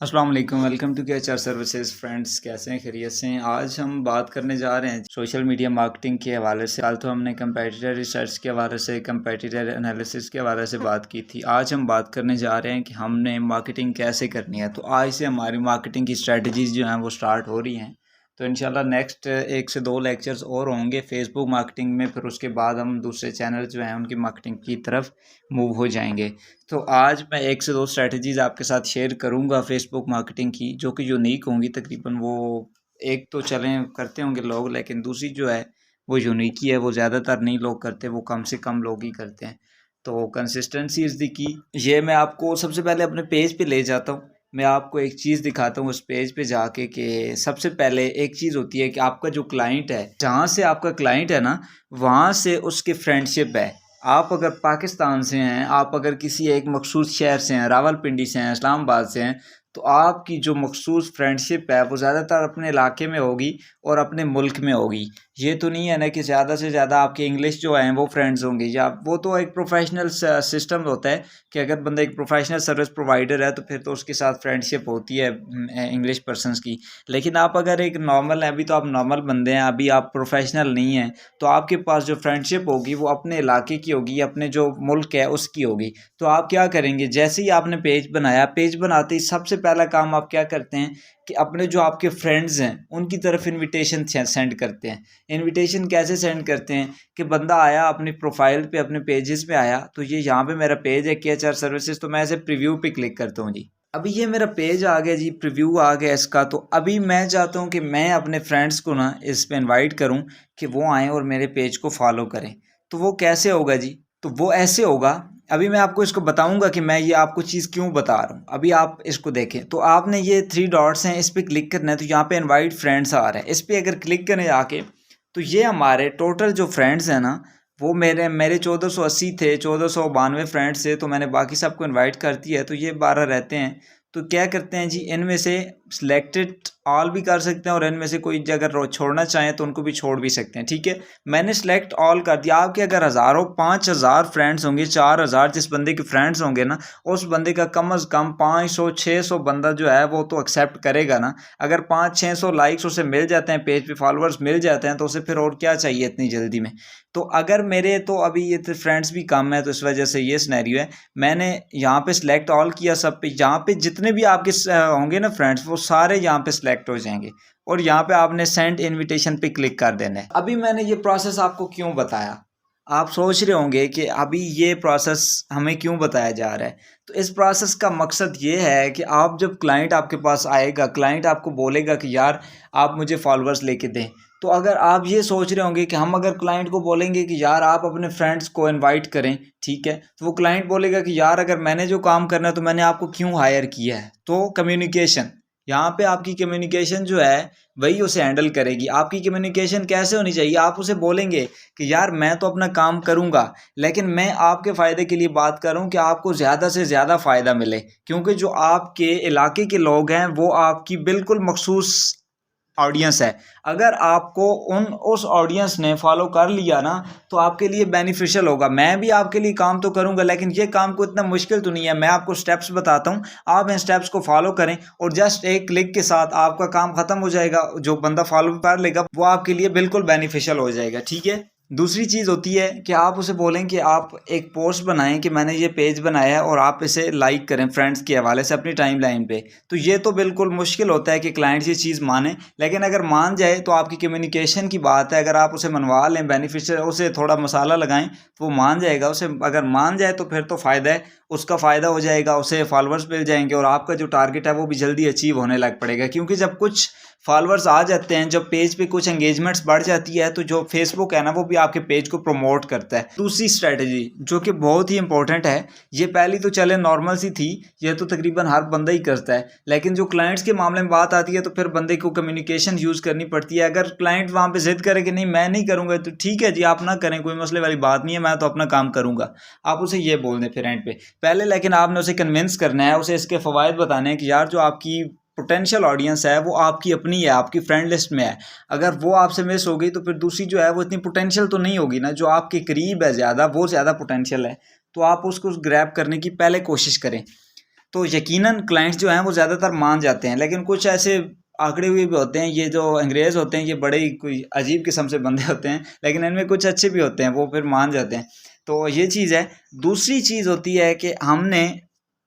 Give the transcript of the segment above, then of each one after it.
अस्सलाम वालेकुम, welcome to केएचआर services. Friends, कैसे हैं? खैरियत से हैं? आज हम बात करने जा रहे हैं सोशल मीडिया मार्केटिंग के हवाले से। कल तो हमने कंपेटिटर रिसर्च के हवाले से, कंपेटिटर एनालिसिस के हवाले से बात की थी। आज हम बात करने जा रहे हैं कि हमने मार्केटिंग कैसे करनी है। तो आज से हमारी मार्केटिंग की स्ट्रेटजीज़ जो हैं वो स्टार्ट हो रही हैं। तो इंशाल्लाह नेक्स्ट 1 से 2 लेक्चर्स और होंगे फेसबुक मार्केटिंग में, फिर उसके बाद हम दूसरे चैनल जो हैं उनकी मार्केटिंग की तरफ मूव हो जाएंगे। तो आज मैं 1 से 2 स्ट्रैटेजीज़ आपके साथ शेयर करूंगा फेसबुक मार्केटिंग की, जो कि यूनिक होंगी तकरीबन। वो एक तो चलें करते होंगे लोग, लेकिन दूसरी जो है वो यूनिक ही है। वो ज़्यादातर नहीं लोग करते, वो कम से कम लोग ही करते हैं। तो कंसिस्टेंसी इज़ द की। ये मैं आपको सबसे पहले अपने पेज पे ले जाता हूँ। मैं आपको एक चीज़ दिखाता हूँ उस पेज पे जाके कि सबसे पहले एक चीज़ होती है कि आपका जो क्लाइंट है, जहाँ से आपका क्लाइंट है ना, वहाँ से उसकी फ्रेंडशिप है। आप अगर पाकिस्तान से हैं, आप अगर किसी एक मखसूस शहर से हैं, रावलपिंडी से हैं, इस्लामाबाद से हैं, तो आपकी जो मखसूस फ्रेंडशिप है वो ज़्यादातर अपने इलाके में होगी और अपने मुल्क में होगी। ये तो नहीं है ना कि ज़्यादा से ज़्यादा आपके इंग्लिश जो हैं वो फ्रेंड्स होंगे, या वो तो एक प्रोफेशनल सिस्टम होता है कि अगर बंदा एक प्रोफेशनल सर्विस प्रोवाइडर है तो फिर तो उसके साथ फ्रेंडशिप होती है इंग्लिश पर्सनस की। लेकिन आप अगर एक नॉर्मल हैं, अभी तो आप नॉर्मल बंदे हैं, अभी आप प्रोफेशनल नहीं हैं, तो आपके पास जो फ्रेंडशिप होगी वो अपने इलाके की होगी, अपने जो मुल्क है उसकी होगी। तो आप क्या करेंगे, जैसे ही आपने पेज बनाया, पेज बनाते ही सबसे पहला काम आप क्या करते हैं कि अपने जो आपके फ्रेंड्स हैं उनकी तरफ इनविटेशन सेंड करते हैं। इनविटेशन कैसे सेंड करते हैं कि बंदा आया अपनी प्रोफाइल पे, अपने पेजेस पे आया, तो ये यहाँ पे मेरा पेज है केएचआर सर्विसेज, तो मैं ऐसे प्रीव्यू पे क्लिक करता हूँ जी। अभी ये मेरा पेज आ गया जी, प्रीव्यू आ गया इसका। तो अभी मैं चाहता हूँ कि मैं अपने फ्रेंड्स को ना इस पे इनवाइट करूँ कि वो आएँ और मेरे पेज को फॉलो करें। तो वो कैसे होगा जी? तो वो ऐसे होगा। अभी मैं आपको इसको बताऊंगा कि मैं ये आपको चीज़ क्यों बता रहा हूँ। अभी आप इसको देखें तो आपने ये 3 डॉट्स हैं, इस पर क्लिक करना है। तो यहाँ पे इनवाइट फ्रेंड्स आ रहा है, इस पर अगर क्लिक करें आके, तो ये हमारे टोटल जो फ्रेंड्स हैं ना, वो मेरे मेरे 1480 थे, 1492 फ्रेंड्स थे। तो मैंने बाकी सबको इनवाइट कर दिया है, तो ये 12 रहते हैं। तो क्या करते हैं जी, इनमें से सिलेक्टेड ऑल भी कर सकते हैं, और इनमें से कोई अगर छोड़ना चाहें तो उनको भी छोड़ भी सकते हैं। ठीक है, मैंने सेलेक्ट ऑल कर दिया। आपके अगर हज़ारों 5000 फ्रेंड्स होंगे, 4000 जिस बंदे के फ्रेंड्स होंगे ना, उस बंदे का कम अज़ कम 500-600 बंदा जो है वो तो एक्सेप्ट करेगा ना। अगर 500-600 लाइक्स उसे मिल जाते हैं, पेज पे फॉलोअर्स मिल जाते हैं, तो उसे फिर और क्या चाहिए इतनी जल्दी में। तो अगर मेरे तो अभी ये तो फ्रेंड्स भी कम है, तो इस वजह से ये सिनेरियो है। मैंने यहाँ पे सिलेक्ट ऑल किया सब पे, यहाँ पे जितने भी आपके होंगे ना फ्रेंड्स, वो सारे यहाँ पे सिलेक्ट हो जाएंगे, और यहाँ पे आपने सेंड इनविटेशन पे क्लिक कर देना है। अभी मैंने ये प्रोसेस आपको क्यों बताया? आप सोच रहे होंगे कि अभी ये प्रोसेस हमें क्यों बताया जा रहा है। तो इस प्रोसेस का मकसद ये है कि आप जब क्लाइंट आपके पास आएगा, क्लाइंट आपको बोलेगा कि यार आप मुझे फॉलोअर्स लेके दें, तो अगर आप ये सोच रहे होंगे कि हम अगर क्लाइंट को बोलेंगे कि यार आप अपने फ्रेंड्स को इनवाइट करें, ठीक है, तो वो क्लाइंट बोलेगा कि यार अगर मैंने जो काम करना है तो मैंने आपको क्यों हायर किया है। तो कम्युनिकेशन, यहाँ पे आपकी कम्युनिकेशन जो है वही उसे हैंडल करेगी। आपकी कम्युनिकेशन कैसे होनी चाहिए? आप उसे बोलेंगे कि यार मैं तो अपना काम करूँगा, लेकिन मैं आपके फ़ायदे के लिए बात कर रहा हूँ कि आपको ज़्यादा से ज़्यादा फ़ायदा मिले, क्योंकि जो आपके इलाके के लोग हैं वो आपकी बिल्कुल मखसूस ऑडियंस है। अगर आपको उस ऑडियंस ने फॉलो कर लिया ना, तो आपके लिए बेनिफिशियल होगा। मैं भी आपके लिए काम तो करूंगा, लेकिन ये काम को इतना मुश्किल तो नहीं है। मैं आपको स्टेप्स बताता हूँ, आप इन स्टेप्स को फॉलो करें, और जस्ट एक क्लिक के साथ आपका काम खत्म हो जाएगा। जो बंदा फॉलो कर लेगा वो आपके लिए बिल्कुल बेनिफिशियल हो जाएगा। ठीक है, दूसरी चीज़ होती है कि आप उसे बोलें कि आप एक पोस्ट बनाएं कि मैंने ये पेज बनाया है, और आप इसे लाइक करें फ्रेंड्स के हवाले से अपनी टाइम लाइन पे। तो ये तो बिल्कुल मुश्किल होता है कि क्लाइंट ये चीज़ माने, लेकिन अगर मान जाए तो आपकी कम्युनिकेशन की बात है। अगर आप उसे मनवा लें, बेनिफिशियल उसे थोड़ा मसाला लगाएं, तो वो मान जाएगा। उसे अगर मान जाए तो फिर तो फ़ायदा है, उसका फ़ायदा हो जाएगा, उसे फॉलोअर्स मिल जाएंगे, और आपका जो टारगेट है वो भी जल्दी अचीव होने लग पड़ेगा। क्योंकि जब कुछ फॉलोअर्स आ जाते हैं, जब पेज पे कुछ एंगेजमेंट्स बढ़ जाती है, तो जो फेसबुक है ना वो भी आपके पेज को प्रमोट करता है। दूसरी स्ट्रेटजी जो कि बहुत ही इंपॉर्टेंट है, ये पहली तो चले नॉर्मल सी थी, ये तो तकरीबन हर बंदा ही करता है, लेकिन जो क्लाइंट्स के मामले में बात आती है तो फिर बंदे को कम्युनिकेशन यूज़ करनी पड़ती है। अगर क्लाइंट वहाँ पे जिद करे कि नहीं मैं नहीं करूँगा, तो ठीक है जी, आप ना करें, कोई मसले वाली बात नहीं है, मैं तो अपना काम करूँगा। आप उसे ये बोल दें फिर एंड पे पहले, लेकिन आपने उसे कन्विंस करना है, उसे इसके फ़वाइद बताने हैं कि यार जो आपकी पोटेंशियल ऑडियंस है वो आपकी अपनी है, आपकी फ्रेंड लिस्ट में है। अगर वो आपसे मिस हो गई तो फिर दूसरी जो है वो इतनी पोटेंशियल तो नहीं होगी ना। जो आपके करीब है ज़्यादा, वो ज़्यादा पोटेंशियल है, तो आप उसको ग्रैब करने की पहले कोशिश करें। तो यकीनन क्लाइंट्स जो हैं वो ज़्यादातर मान जाते हैं। लेकिन कुछ ऐसे आंकड़े हुए भी होते हैं, ये जो अंग्रेज़ होते हैं ये बड़े ही कोई अजीब किस्म से बंदे होते हैं, लेकिन इनमें कुछ अच्छे भी होते हैं, वो फिर मान जाते हैं। तो ये चीज़ है। दूसरी चीज़ होती है कि हमने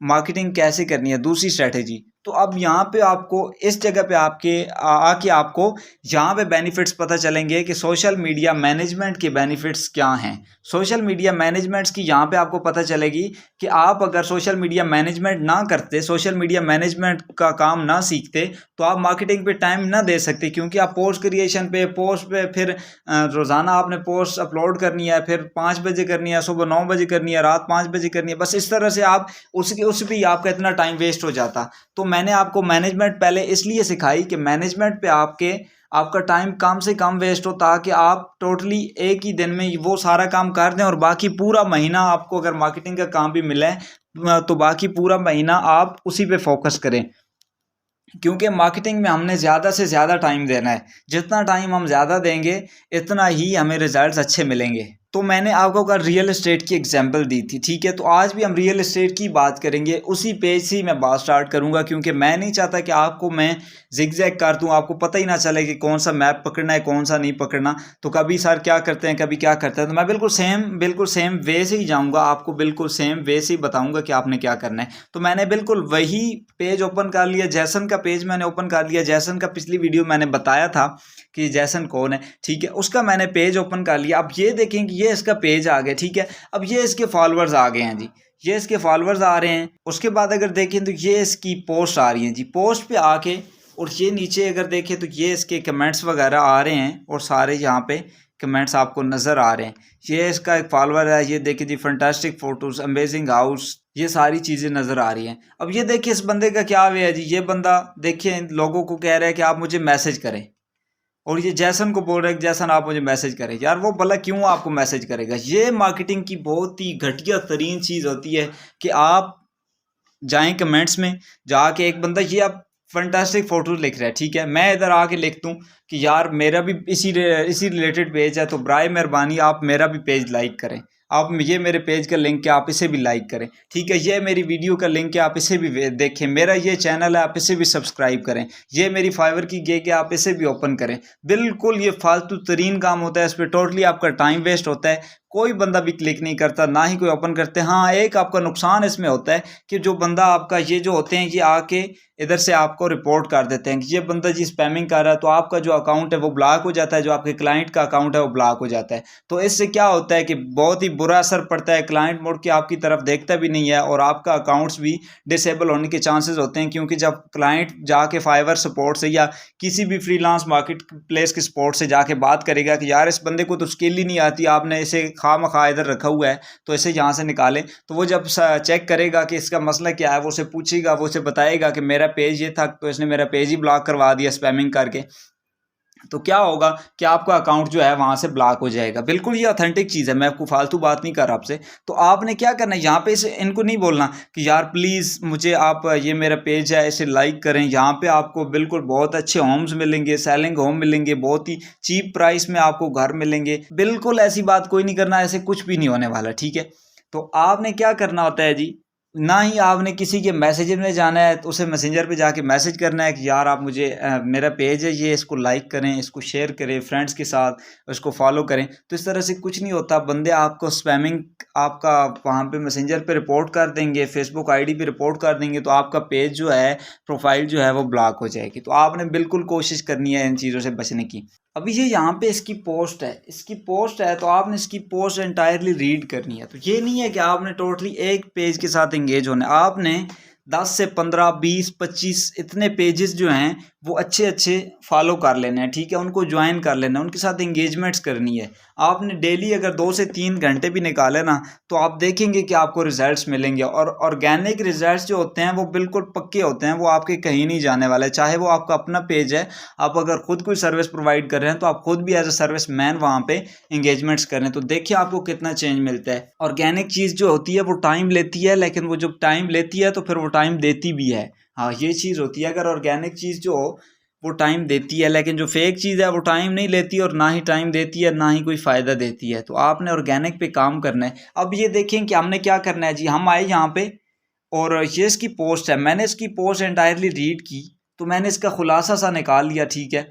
मार्केटिंग कैसे करनी है, दूसरी स्ट्रैटेजी। तो अब यहाँ पे आपको इस जगह पे आके आपको यहाँ पे बेनिफिट्स पता चलेंगे कि सोशल मीडिया मैनेजमेंट के बेनिफिट्स क्या हैं। सोशल मीडिया मैनेजमेंट्स की यहाँ पे आपको पता चलेगी कि आप अगर सोशल मीडिया मैनेजमेंट ना करते, सोशल मीडिया मैनेजमेंट का काम ना सीखते, तो आप मार्केटिंग पे टाइम ना दे सकते, क्योंकि आप पोस्ट क्रिएशन पे, पोस्ट पे फिर रोज़ाना आपने पोस्ट अपलोड करनी है, फिर 5 बजे करनी है, सुबह 9 बजे करनी है, रात 5 बजे करनी है। बस इस तरह से आप उस पर आपका इतना टाइम वेस्ट हो जाता। तो मैंने आपको मैनेजमेंट पहले इसलिए सिखाई कि मैनेजमेंट पे आपका टाइम कम से कम वेस्ट हो, ताकि आप टोटली एक ही दिन में वो सारा काम कर दें और बाकी पूरा महीना आपको अगर मार्केटिंग का काम भी मिले तो बाकी पूरा महीना आप उसी पे फोकस करें। क्योंकि मार्केटिंग में हमने ज़्यादा से ज़्यादा टाइम देना है, जितना टाइम हम ज़्यादा देंगे इतना ही हमें रिजल्ट्स अच्छे मिलेंगे। तो मैंने आपको कल रियल एस्टेट की एग्जांपल दी थी, ठीक है। तो आज भी हम रियल एस्टेट की बात करेंगे, उसी पेज से ही मैं बात स्टार्ट करूंगा, क्योंकि मैं नहीं चाहता कि आपको मैं जिगजैग कर दूं, आपको पता ही ना चले कि कौन सा मैप पकड़ना है कौन सा नहीं पकड़ना। तो कभी सर क्या करते हैं, कभी क्या करते हैं, तो मैं बिल्कुल सेम वे से ही जाऊँगा, आपको बिल्कुल सेम वे से ही बताऊँगा कि आपने क्या करना है। तो मैंने बिल्कुल वही पेज ओपन कर लिया, जैसन का पेज मैंने ओपन कर लिया। जैसन का पिछली वीडियो मैंने बताया था कि जैसन कौन है, ठीक है, उसका मैंने पेज ओपन कर लिया। अब ये देखें कि ये इसका पेज आ गया, ठीक है। अब ये इसके फॉलोअर्स आ गए हैं जी, ये इसके फॉलोअर्स आ रहे हैं। उसके बाद अगर देखें तो ये इसकी पोस्ट आ रही हैं जी, पोस्ट पे आके और ये नीचे अगर देखें तो ये इसके कमेंट्स वगैरह आ रहे हैं और सारे यहाँ पे कमेंट्स आपको नज़र आ रहे हैं। ये इसका एक फॉलोअर है, ये देखिए जी, फैंटास्टिक फोटोज़, अमेजिंग हाउस, ये सारी चीज़ें नज़र आ रही हैं। अब ये देखिए इस बंदे का क्या वे है जी, ये बंदा देखिए लोगों को कह रहा है कि आप मुझे मैसेज करें, और ये जैसन को बोल रहे हैं कि जैसन आप मुझे मैसेज करें। यार वो भला क्यों आपको मैसेज करेगा? ये मार्केटिंग की बहुत ही घटिया तरीन चीज़ होती है कि आप जाएं कमेंट्स में जाके, एक बंदा ये आप फंटास्टिक फोटोज लिख रहा है, ठीक है, मैं इधर आके लिख दूं कि यार मेरा भी इसी रिलेटेड पेज है, तो बराए मेहरबानी आप मेरा भी पेज लाइक करें, आप ये मेरे पेज का लिंक है आप इसे भी लाइक करें, ठीक है, ये मेरी वीडियो का लिंक है आप इसे भी देखें, मेरा ये चैनल है आप इसे भी सब्सक्राइब करें, ये मेरी फाइवर की गिग है आप इसे भी ओपन करें। बिल्कुल ये फालतू तरीन काम होता है, इस पर टोटली आपका टाइम वेस्ट होता है, कोई बंदा भी क्लिक नहीं करता, ना ही कोई ओपन करते। हाँ, एक आपका नुकसान इसमें होता है कि जो बंदा आपका ये जो होते हैं ये आके इधर से आपको रिपोर्ट कर देते हैं कि ये बंदा जी स्पैमिंग कर रहा है, तो आपका जो अकाउंट है वो ब्लॉक हो जाता है, जो आपके क्लाइंट का अकाउंट है वो ब्लॉक हो जाता है। तो इससे क्या होता है कि बहुत ही बुरा असर पड़ता है, क्लाइंट मुड़ के आपकी तरफ देखता भी नहीं है और आपका अकाउंट्स भी डिसेबल होने के चांसेस होते हैं। क्योंकि जब क्लाइंट जाके फाइवर सपोर्ट से या किसी भी फ्रीलांस मार्केट प्लेस के सपोर्ट से जाके बात करेगा कि यार इस बंदे को तो स्किल ही नहीं आती, आपने इसे खामखा इधर रखा हुआ है तो इसे यहाँ से निकालें, तो वो जब चेक करेगा कि इसका मसला क्या है, वो उसे पूछेगा, वो उसे बताएगा कि मेरा पेज ये था, तो इसने मेरा पेज ही ब्लॉक करवा दिया स्पैमिंग करके। तो क्या होगा कि आपका अकाउंट जो है वहां से ब्लॉक हो जाएगा। बिल्कुल ये ऑथेंटिक चीज़ है, मैं आपको फालतू बात नहीं कर रहा आपसे। तो आपने क्या करना है, यहाँ पे इसे इनको नहीं बोलना कि यार प्लीज़ मुझे आप ये मेरा पेज है इसे लाइक करें, यहाँ पे आपको बिल्कुल बहुत अच्छे होम्स मिलेंगे, सेलिंग होम मिलेंगे, बहुत ही चीप प्राइस में आपको घर मिलेंगे। बिल्कुल ऐसी बात कोई नहीं करना, ऐसे कुछ भी नहीं होने वाला, ठीक है। तो आपने क्या करना होता है जी, ना ही आपने किसी के मैसेज में जाना है, तो उसे मैसेंजर पे जाके मैसेज करना है कि यार आप मुझे मेरा पेज है ये, इसको लाइक करें, इसको शेयर करें फ्रेंड्स के साथ, इसको फॉलो करें। तो इस तरह से कुछ नहीं होता, बंदे आपको स्पैमिंग आपका वहाँ पे मैसेंजर पे रिपोर्ट कर देंगे, फेसबुक आईडी पे रिपोर्ट कर देंगे, तो आपका पेज जो है, प्रोफाइल जो है वो ब्लॉक हो जाएगी। तो आपने बिल्कुल कोशिश करनी है इन चीज़ों से बचने की। अभी ये यहाँ पे इसकी पोस्ट है, तो आपने इसकी पोस्ट एंटायरली रीड करनी है। तो ये नहीं है कि आपने टोटली एक पेज के साथ एंगेज होना है, आपने 10 से 15, 20, 25 इतने पेजेस जो हैं वो अच्छे फॉलो कर लेने हैं, ठीक है, उनको ज्वाइन कर लेना है, उनके साथ इंगेजमेंट्स करनी है। आपने डेली अगर 2 से 3 घंटे भी निकाले ना, तो आप देखेंगे कि आपको रिजल्ट्स मिलेंगे। और ऑर्गेनिक रिजल्ट्स जो होते हैं वो बिल्कुल पक्के होते हैं, वो आपके कहीं नहीं जाने वाले। चाहे वो आपका अपना पेज है, आप अगर खुद कोई सर्विस प्रोवाइड कर रहे हैं तो आप खुद भी एज अ सर्विस मैन वहाँ पे इंगेजमेंट्स करें, तो देखिए आपको कितना चेंज मिलता है। ऑर्गेनिक चीज़ जो होती है वो टाइम लेती है, लेकिन वो जब टाइम लेती है तो फिर वो टाइम देती भी है। हाँ, ये चीज़ होती है। अगर ऑर्गेनिक चीज़ जो हो वो टाइम देती है, लेकिन जो फेक चीज़ है वो टाइम नहीं लेती, और ना ही टाइम देती है ना ही कोई फ़ायदा देती है। तो आपने ऑर्गेनिक पे काम करना है। अब ये देखें कि हमने क्या करना है जी, हम आए यहाँ पे और ये इसकी पोस्ट है। मैंने इसकी पोस्ट एंटायरली रीड की तो मैंने इसका खुलासा सा निकाल लिया, ठीक है।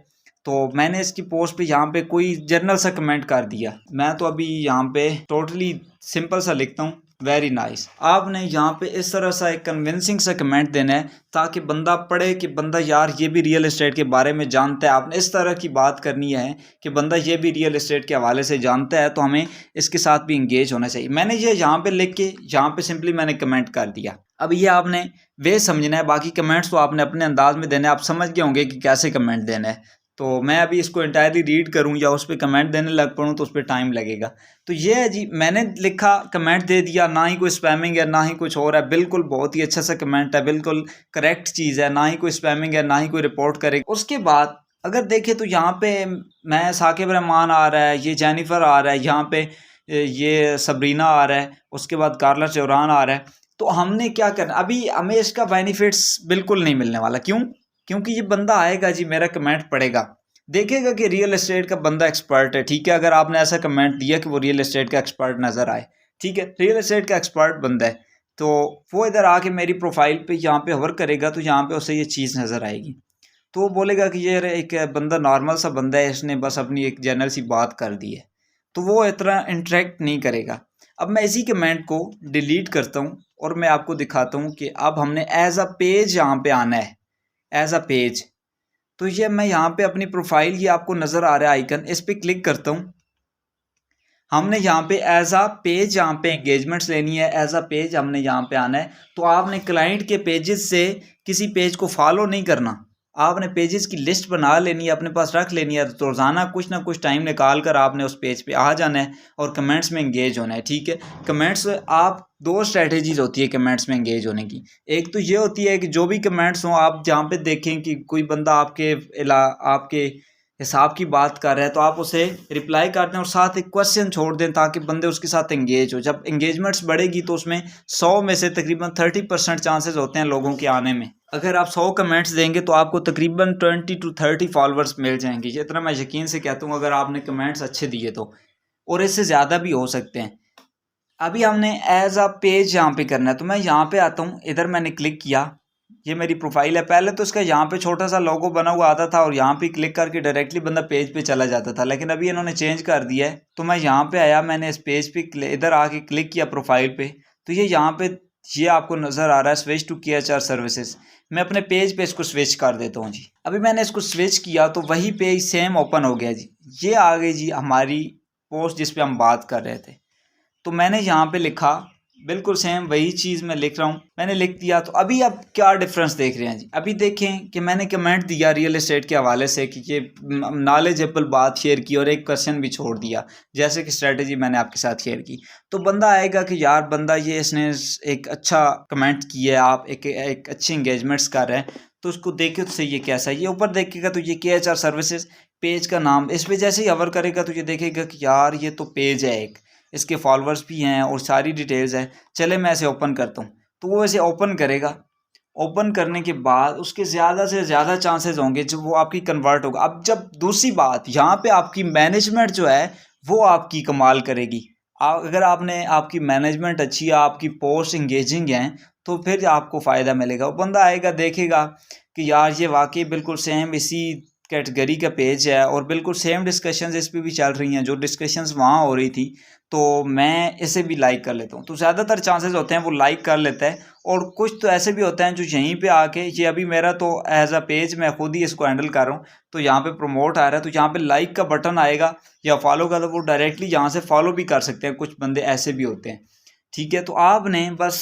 तो मैंने इसकी पोस्ट पे यहाँ पे कोई जनरल सा कमेंट कर दिया। मैं तो अभी यहाँ पे टोटली सिंपल सा लिखता हूँ, वेरी नाइस। आपने यहाँ पे इस तरह सा एक कन्विंसिंग सा कमेंट देना है ताकि बंदा पढ़े कि बंदा यार ये भी रियल एस्टेट के बारे में जानता है। आपने इस तरह की बात करनी है कि बंदा ये भी रियल एस्टेट के हवाले से जानता है, तो हमें इसके साथ भी इंगेज होना चाहिए। मैंने ये यहाँ पे लिख के यहाँ पे सिंपली मैंने कमेंट कर दिया। अब ये आपने वे समझना है, बाकी कमेंट्स तो आपने अपने अंदाज में देने, आप समझ गए होंगे कि कैसे कमेंट देना है। तो मैं अभी इसको इंटायरली रीड करूं या उस पर कमेंट देने लग पड़ूं तो उस पर टाइम लगेगा। तो ये है जी, मैंने लिखा, कमेंट दे दिया, ना ही कोई स्पैमिंग है ना ही कुछ और है, बिल्कुल बहुत ही अच्छा सा कमेंट है, बिल्कुल करेक्ट चीज़ है, ना ही कोई स्पैमिंग है ना ही कोई रिपोर्ट करेगा। उसके बाद अगर देखें तो यहाँ पे मैं साकिब रहमान आ रहा है, ये जेनिफर आ रहा है, यहाँ पे ये सबरीना आ रहा है, उसके बाद कार्ला चौरान आ रहा है। तो हमने क्या करना, अभी हमें इसका बेनिफिट्स बिल्कुल नहीं मिलने वाला। क्यों? क्योंकि ये बंदा आएगा जी, मेरा कमेंट पढ़ेगा, देखेगा कि रियल एस्टेट का बंदा एक्सपर्ट है, ठीक है। अगर आपने ऐसा कमेंट दिया कि वो रियल एस्टेट का एक्सपर्ट नज़र आए, ठीक है, रियल एस्टेट का एक्सपर्ट बंदा है, तो वो इधर आके मेरी प्रोफाइल पे यहाँ पे होवर करेगा तो यहाँ पे उसे ये चीज़ नज़र आएगी। तो वो बोलेगा कि ये एक बंदा नॉर्मल सा बंदा है, इसने बस अपनी एक जनरल सी बात कर दी है, तो वो इतना इंटरेक्ट नहीं करेगा। अब मैं इसी कमेंट को डिलीट करता हूँ और मैं आपको दिखाता हूँ कि अब हमने एज अ पेज यहाँ पे आना है, एज अ पेज। तो ये मैं यहाँ पे अपनी प्रोफाइल, ये आपको नज़र आ रहा है आइकन, इस पर क्लिक करता हूँ। हमने यहाँ पे एज अ पेज यहाँ पे एंगेजमेंट्स लेनी है, एज अ पेज हमने यहाँ पे आना है। तो आपने क्लाइंट के पेजेस से किसी पेज को फॉलो नहीं करना, आपने पेजेस की लिस्ट बना लेनी है, अपने पास रख लेनी है। तो रोज़ाना कुछ ना कुछ टाइम निकाल कर आपने उस पेज पे आ जाना है और कमेंट्स में एंगेज होना है, ठीक है। कमेंट्स, आप दो स्ट्रेटजीज होती है कमेंट्स में एंगेज होने की। एक तो ये होती है कि जो भी कमेंट्स हों, आप जहाँ पे देखें कि कोई बंदा आपके हिसाब की बात कर रहा है तो आप उसे रिप्लाई कर दें और साथ एक क्वेश्चन छोड़ दें ताकि बंदे उसके साथ एंगेज हो। जब एंगेजमेंट्स बढ़ेगी तो उसमें 100 में से तकरीबन 30% चांसेस होते हैं लोगों के आने में। अगर आप 100 कमेंट्स देंगे तो आपको तकरीबन 20 to 30 फॉलोअर्स मिल जाएंगे। ये इतना मैं यकीन से कहता हूँ अगर आपने कमेंट्स अच्छे दिए तो, और इससे ज़्यादा भी हो सकते हैं। अभी हमने एज अ पेज यहाँ पे करना है, तो मैं यहाँ पे आता हूँ, इधर मैंने क्लिक किया, ये मेरी प्रोफाइल है। पहले तो इसका यहाँ पे छोटा सा लोगो बना हुआ आता था और यहाँ पे क्लिक करके डायरेक्टली बंदा पेज पे चला जाता था, लेकिन अभी इन्होंने चेंज कर दिया है। तो मैं यहाँ पे आया, मैंने इस पेज पे इधर आके क्लिक किया प्रोफाइल पे, तो ये यहाँ पे ये आपको नज़र आ रहा है स्विच टू KHR सर्विसेज। मैं अपने पेज पे इसको स्विच कर देता हूँ जी। अभी मैंने इसको स्विच किया तो वही पेज सेम ओपन हो गया जी। ये आ गई जी हमारी पोस्ट जिस पे हम बात कर रहे थे। तो मैंने यहाँ पे लिखा, बिल्कुल सेम वही चीज़ मैं लिख रहा हूँ, मैंने लिख दिया। तो अभी आप क्या डिफरेंस देख रहे हैं जी। अभी देखें कि मैंने कमेंट दिया रियल एस्टेट के हवाले से कि ये नॉलेजेबल बात शेयर की और एक क्वेश्चन भी छोड़ दिया, जैसे कि स्ट्रेटजी मैंने आपके साथ शेयर की। तो बंदा आएगा कि यार बंदा ये इसने एक अच्छा कमेंट किया है, आप एक अच्छी इंगेजमेंट्स कर रहे हैं, तो उसको देखे तो सही ये कैसा है। ये ऊपर देखेगा तो ये KHR सर्विसेज पेज का नाम, इस पर जैसे ही कवर करेगा तो ये देखेगा कि यार ये तो पेज है एक, इसके फॉलोअर्स भी हैं और सारी डिटेल्स है। चले मैं इसे ओपन करता हूँ, तो वो इसे ओपन करेगा। ओपन करने के बाद उसके ज़्यादा से ज़्यादा चांसेस होंगे जब वो आपकी कन्वर्ट होगा। अब जब दूसरी बात यहाँ पे आपकी मैनेजमेंट जो है वो आपकी कमाल करेगी। अगर आपकी मैनेजमेंट अच्छी है, आपकी पोस्ट इंगेजिंग हैं, तो फिर आपको फ़ायदा मिलेगा। वो बंदा आएगा देखेगा कि यार ये वाकई बिल्कुल सेम इसी कैटेगरी का पेज है और बिल्कुल सेम डिस्कशंस इस पे भी चल रही हैं जो डिस्कशंस वहाँ हो रही थी, तो मैं इसे भी लाइक कर लेता हूँ। तो ज़्यादातर चांसेस होते हैं वो लाइक कर लेता है। और कुछ तो ऐसे भी होते हैं जो यहीं पे आके, ये अभी मेरा तो एज अ पेज मैं खुद ही इसको हैंडल कर रहा हूँ, तो यहाँ पे प्रमोट आ रहा है, तो यहाँ पे लाइक का बटन आएगा या फॉलो का, तो वो डायरेक्टली यहाँ से फॉलो भी कर सकते हैं। कुछ बंदे ऐसे भी होते हैं, ठीक है। तो आपने बस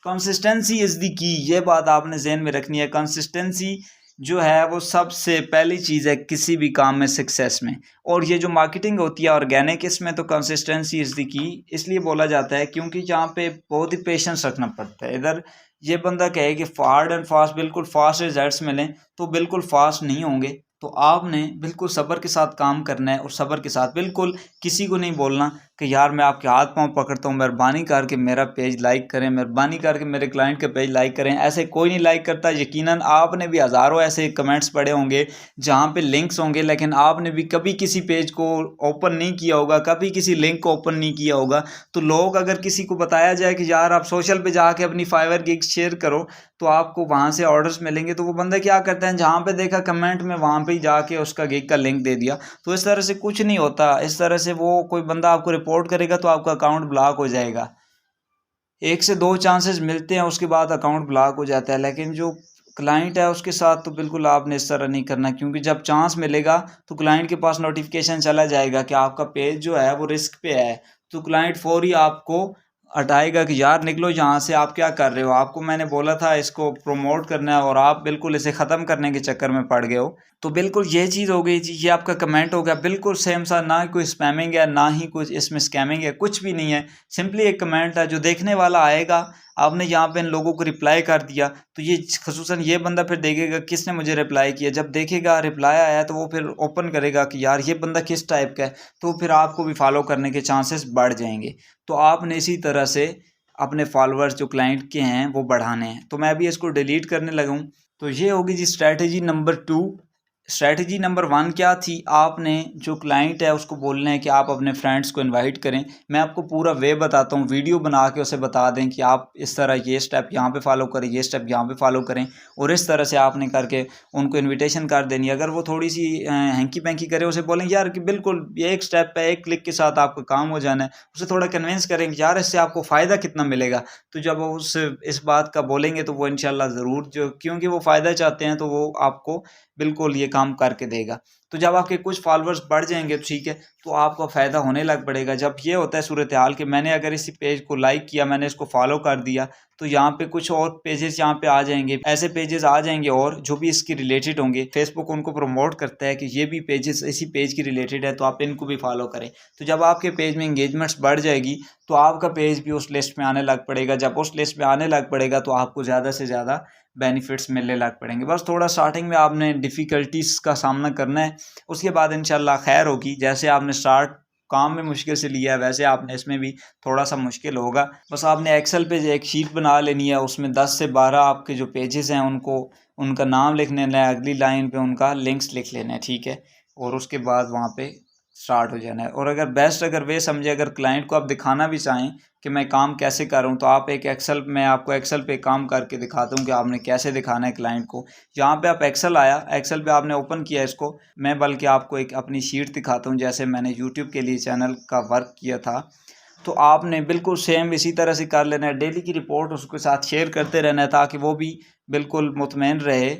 कंसिस्टेंसी इज़ दी की, ये बात आपने जहन में रखनी है। कंसिस्टेंसी जो है वो सबसे पहली चीज़ है किसी भी काम में, सक्सेस में। और ये जो मार्केटिंग होती है ऑर्गेनिक, इसमें तो कंसिस्टेंसी इज़ द की इसलिए बोला जाता है क्योंकि यहाँ पे बहुत ही पेशेंस रखना पड़ता है। इधर ये बंदा कहे कि हार्ड एंड फास्ट, बिल्कुल फास्ट रिजल्ट्स मिलें, तो बिल्कुल फास्ट नहीं होंगे। तो आपने बिल्कुल सब्र के साथ काम करना है और सब्र के साथ बिल्कुल किसी को नहीं बोलना कि यार मैं आपके हाथ पांव पकड़ता हूँ, मेहरबानी करके मेरा पेज लाइक करें, मेहरबानी करके मेरे क्लाइंट का पेज लाइक करें। ऐसे कोई नहीं लाइक करता। यकीनन आपने भी हज़ारों ऐसे कमेंट्स पढ़े होंगे जहाँ पे लिंक्स होंगे, लेकिन आपने भी कभी किसी पेज को ओपन नहीं किया होगा, कभी किसी लिंक को ओपन नहीं किया होगा। तो लोग अगर किसी को बताया जाए कि यार आप सोशल पे जाके अपनी फाइवर गिग्स शेयर करो तो आपको वहाँ से ऑर्डर्स मिलेंगे, तो वो बंदा क्या करता है, जहाँ पे देखा कमेंट में वहाँ पे ही जाके उसका गिग का लिंक दे दिया। तो इस तरह से कुछ नहीं होता। इस तरह से वो कोई बंदा आपको रिपोर्ट करेगा तो आपका अकाउंट ब्लॉक हो जाएगा। 1 से 2 चांसेस मिलते हैं, उसके बाद अकाउंट ब्लॉक हो जाता है। लेकिन जो क्लाइंट है उसके साथ तो बिल्कुल आपने इस तरह नहीं करना, क्योंकि जब चांस मिलेगा तो क्लाइंट के पास नोटिफिकेशन चला जाएगा कि आपका पेज जो है वो रिस्क पे है। तो क्लाइंट फौरी आपको हटाएगा कि यार निकलो यहाँ से, आप क्या कर रहे हो, आपको मैंने बोला था इसको प्रमोट करना है और आप बिल्कुल इसे ख़त्म करने के चक्कर में पड़ गए हो। तो बिल्कुल ये चीज़ हो गई जी, ये आपका कमेंट हो गया बिल्कुल सेम सा। ना कोई स्पैमिंग है, ना ही कुछ इसमें स्कैमिंग है, कुछ भी नहीं है। सिंपली एक कमेंट है जो देखने वाला आएगा, आपने यहाँ पे इन लोगों को रिप्लाई कर दिया तो ये खसूसन ये बंदा फिर देखेगा किसने मुझे रिप्लाई किया। जब देखेगा रिप्लाई आया तो वो फिर ओपन करेगा कि यार ये बंदा किस टाइप का है, तो फिर आपको भी फॉलो करने के चांसेस बढ़ जाएंगे। तो आपने इसी तरह से अपने फॉलोअर्स जो क्लाइंट के हैं वो बढ़ाने हैं। तो मैं अभी इसको डिलीट करने लगा हूँ। तो ये होगी G strategy number 2। Strategy number 1 क्या थी, आपने जो क्लाइंट है उसको बोलना है कि आप अपने फ्रेंड्स को इनवाइट करें। मैं आपको पूरा वे बताता हूँ, वीडियो बना के उसे बता दें कि आप इस तरह ये स्टेप यहाँ पे फॉलो करें, ये स्टेप यहाँ पे फॉलो करें, और इस तरह से आपने करके उनको इनविटेशन कर देनी है। अगर वो थोड़ी सी हैंकी पैंकी करे, उसे बोलें यार कि बिल्कुल ये एक स्टेप है, एक क्लिक के साथ आपका काम हो जाना है। उसे थोड़ा कन्विंस करें कि यार इससे आपको फ़ायदा कितना मिलेगा। तो जब वो उस इस बात का बोलेंगे तो वो इंशाल्लाह ज़रूर, जो क्योंकि वो फ़ायदा चाहते हैं, तो वो आपको बिल्कुल ये काम करके देगा। तो जब आपके कुछ फॉलोअर्स बढ़ जाएंगे तो ठीक है, तो आपका फ़ायदा होने लग पड़ेगा। जब ये होता है सूरत हाल कि मैंने अगर इसी पेज को लाइक किया, मैंने इसको फॉलो कर दिया, तो यहाँ पे कुछ और पेजेस यहाँ पे आ जाएंगे, ऐसे पेजेस आ जाएंगे और जो भी इसके रिलेटेड होंगे, फेसबुक उनको प्रमोट करता है कि ये भी पेजेस इसी पेज की रिलेटेड है, तो आप इनको भी फॉलो करें। तो जब आपके पेज में इंगेजमेंट्स बढ़ जाएगी तो आपका पेज भी उस लिस्ट में आने लग पड़ेगा। जब उस लिस्ट में आने लग पड़ेगा तो आपको ज़्यादा से ज़्यादा बेनिफिट्स मिलने लग पड़ेंगे। बस थोड़ा स्टार्टिंग में आपने डिफ़िकल्टीज़ का सामना करना है, उसके बाद इंशाल्लाह खैर होगी। जैसे आपने स्टार्ट काम में मुश्किल से लिया है, वैसे आपने इसमें भी थोड़ा सा मुश्किल होगा। बस आपने एक्सेल पे एक शीट बना लेनी है, उसमें 10 से 12 आपके जो पेजेस हैं उनको उनका नाम लिख लेना है, अगली लाइन पे उनका लिंक्स लिख लेना है, ठीक है। और उसके बाद वहाँ पे स्टार्ट हो जाना है। और अगर बेस्ट अगर वे समझे, अगर क्लाइंट को आप दिखाना भी चाहें कि मैं काम कैसे कर रहा हूँ, तो आप एक एक्सेल, मैं आपको एक्सेल पे काम करके दिखाता हूँ कि आपने कैसे दिखाना है क्लाइंट को। यहाँ पे आप एक्सेल आया, एक्सेल पे आपने ओपन किया इसको, मैं बल्कि आपको एक अपनी शीट दिखाता हूँ जैसे मैंने यूट्यूब के लिए चैनल का वर्क किया था। तो आपने बिल्कुल सेम इसी तरह से कर लेना है। डेली की रिपोर्ट उसके साथ शेयर करते रहना है ताकि वो भी बिल्कुल मुतमईन रहे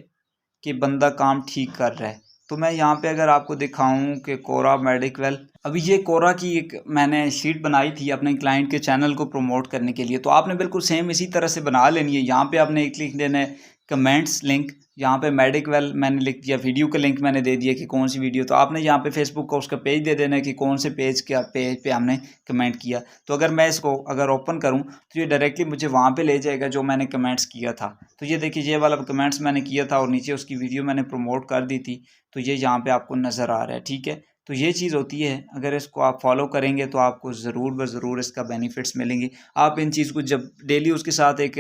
कि बंदा काम ठीक कर रहा है। तो मैं यहाँ पे अगर आपको दिखाऊं कि कोरा मेडिकल, अभी ये कोरा की एक मैंने शीट बनाई थी अपने क्लाइंट के चैनल को प्रमोट करने के लिए। तो आपने बिल्कुल सेम इसी तरह से बना लेनी है। यहाँ पे आपने एक लिख देना है कमेंट्स लिंक, यहाँ पे मेडिकल मैंने लिख दिया, वीडियो का लिंक मैंने दे दिया कि कौन सी वीडियो। तो आपने यहाँ पे फेसबुक का उसका पेज दे देना है कि कौन से पेज पे हमने कमेंट किया। तो अगर मैं इसको अगर ओपन करूँ तो ये डायरेक्टली मुझे वहाँ पे ले जाएगा जो मैंने कमेंट्स किया था। तो ये देखिए ये वाला कमेंट्स मैंने किया था और नीचे उसकी वीडियो मैंने प्रमोट कर दी थी। तो ये यहाँ पे आपको नज़र आ रहा है, ठीक है। तो ये चीज़ होती है, अगर इसको आप फॉलो करेंगे तो आपको ज़रूर ब ज़रूर इसका बेनिफिट्स मिलेंगे। आप इन चीज़ को जब डेली उसके साथ एक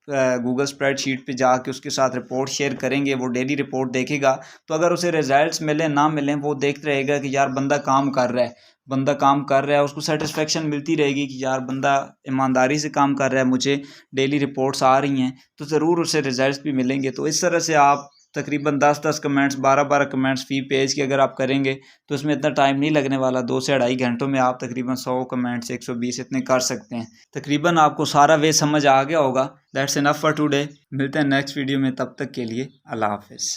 गूगल स्प्रेडशीट पे जाके उसके साथ रिपोर्ट शेयर करेंगे, वो डेली रिपोर्ट देखेगा। तो अगर उसे रिजल्ट्स मिले ना मिलें, वो देखते रहेगा कि यार बंदा काम कर रहा है, बंदा काम कर रहा है, उसको सेटिस्फेक्शन मिलती रहेगी कि यार बंदा ईमानदारी से काम कर रहा है, मुझे डेली रिपोर्ट्स आ रही हैं, तो ज़रूर उसे रिजल्ट्स भी मिलेंगे। तो इस तरह से आप तकरीबन 10-10 कमेंट्स, 12-12 कमेंट्स फ़ी पेज के अगर आप करेंगे तो इसमें इतना टाइम नहीं लगने वाला। 2 से 2.5 घंटों में आप तकरीबन 100 कमेंट्स, 120 इतने कर सकते हैं। तकरीबन आपको सारा वे समझ आ गया होगा। That's enough for today. मिलते हैं नेक्स्ट वीडियो में, तब तक के लिए अल्लाह हाफ़िज़।